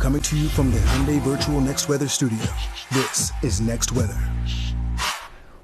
Coming to you from the Hyundai Virtual Next Weather Studio, this is Next Weather.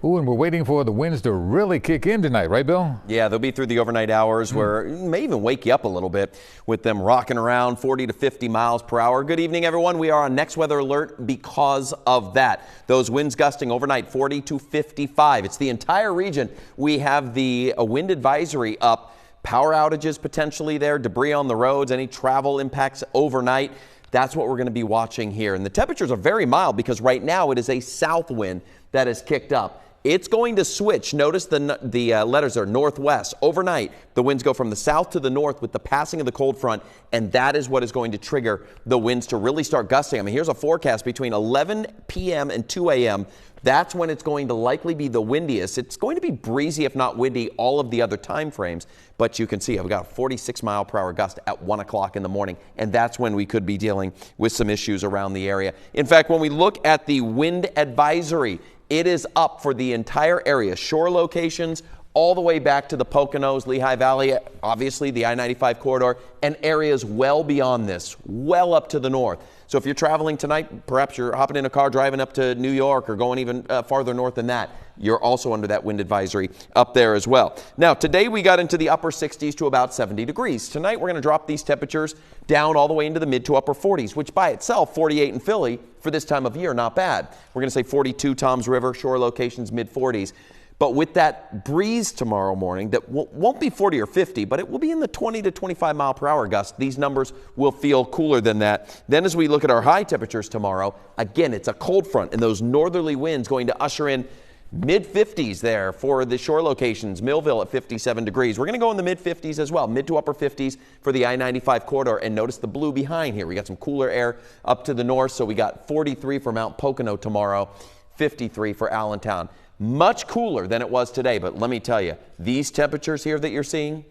Ooh, and we're waiting for the winds to really kick in tonight, right, Bill? Yeah, they'll be through the overnight hours where it may even wake you up a little bit with them rocking around 40 to 50 miles per hour. Good evening, everyone. We are on Next Weather Alert because of that. Those winds gusting overnight 40 to 55. It's the entire region. We have the wind advisory up. Power outages potentially there, debris on the roads, any travel impacts overnight. That's what we're going to be watching here. And the temperatures are very mild because right now it is a south wind that has kicked up. It's going to switch. Notice the letters are northwest. Overnight, the winds go from the south to the north with the passing of the cold front, and that is what is going to trigger the winds to really start gusting. I mean, here's a forecast between 11 p.m. and 2 a.m. That's when it's going to likely be the windiest. It's going to be breezy, if not windy, all of the other time frames. But you can see I've got a 46-mile-per-hour gust at 1 o'clock in the morning, and that's when we could be dealing with some issues around the area. In fact, when we look at the wind advisory, it is up for the entire area, shore locations, all the way back to the Poconos, Lehigh Valley, obviously the I-95 corridor, and areas well beyond this, well up to the north. So if you're traveling tonight, perhaps you're hopping in a car driving up to New York or going even farther north than that, you're also under that wind advisory up there as well. Now, today we got into the upper 60s to about 70 degrees. Tonight we're going to drop these temperatures down all the way into the mid to upper 40s, which by itself, 48 in Philly for this time of year, not bad. We're going to say 42 Toms River, shore locations, mid 40s. But with that breeze tomorrow morning, that won't be 40 or 50, but it will be in the 20 to 25 mile per hour gust. These numbers will feel cooler than that. Then as we look at our high temperatures tomorrow, again, it's a cold front, and those northerly winds going to usher in mid-50s there for the shore locations. Millville at 57 degrees. We're going to go in the mid-50s as well, mid to upper 50s for the I-95 corridor. And notice the blue behind here. We got some cooler air up to the north, so we got 43 for Mount Pocono tomorrow, 53 for Allentown. Much cooler than it was today, but let me tell you, these temperatures here that you're seeing,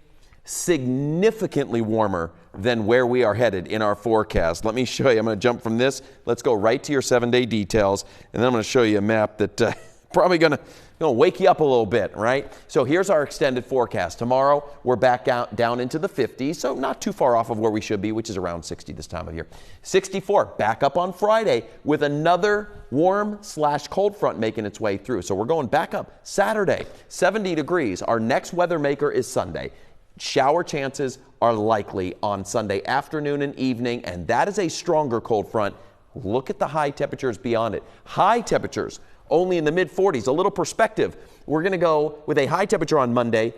significantly warmer than where we are headed in our forecast. Let me show you. I'm going to jump from this. Let's go right to your 7-day details, and then I'm going to show you a map that probably going to wake you up a little bit, right? So here's our extended forecast. Tomorrow, we're back down into the 50s, so not too far off of where we should be, which is around 60 this time of year. 64, back up on Friday with another warm/cold front making its way through. So we're going back up. Saturday, 70 degrees. Our next weather maker is Sunday. Shower chances are likely on Sunday afternoon and evening, and that is a stronger cold front. Look at the high temperatures beyond it. High temperatures only in the mid-40s. A little perspective. We're going to go with a high temperature on Monday,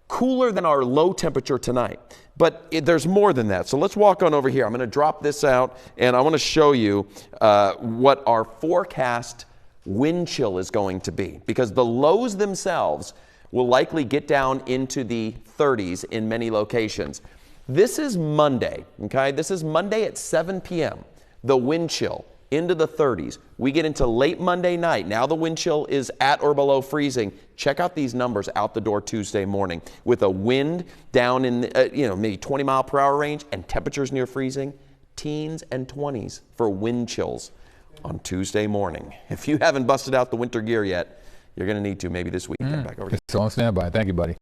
cooler than our low temperature tonight. But there's more than that. So let's walk on over here. I'm going to drop this out, and I want to show you what our forecast wind chill is going to be. Because the lows themselves will likely get down into the 30s in many locations. This is Monday, okay? This is Monday at 7 p.m. The wind chill into the 30s. We get into late Monday night. Now the wind chill is at or below freezing. Check out these numbers out the door Tuesday morning with a wind down in maybe 20 mile per hour range and temperatures near freezing. Teens and 20s for wind chills on Tuesday morning. If you haven't busted out the winter gear yet, you're going to need to maybe this weekend. Back over to you. So on standby. Thank you, buddy.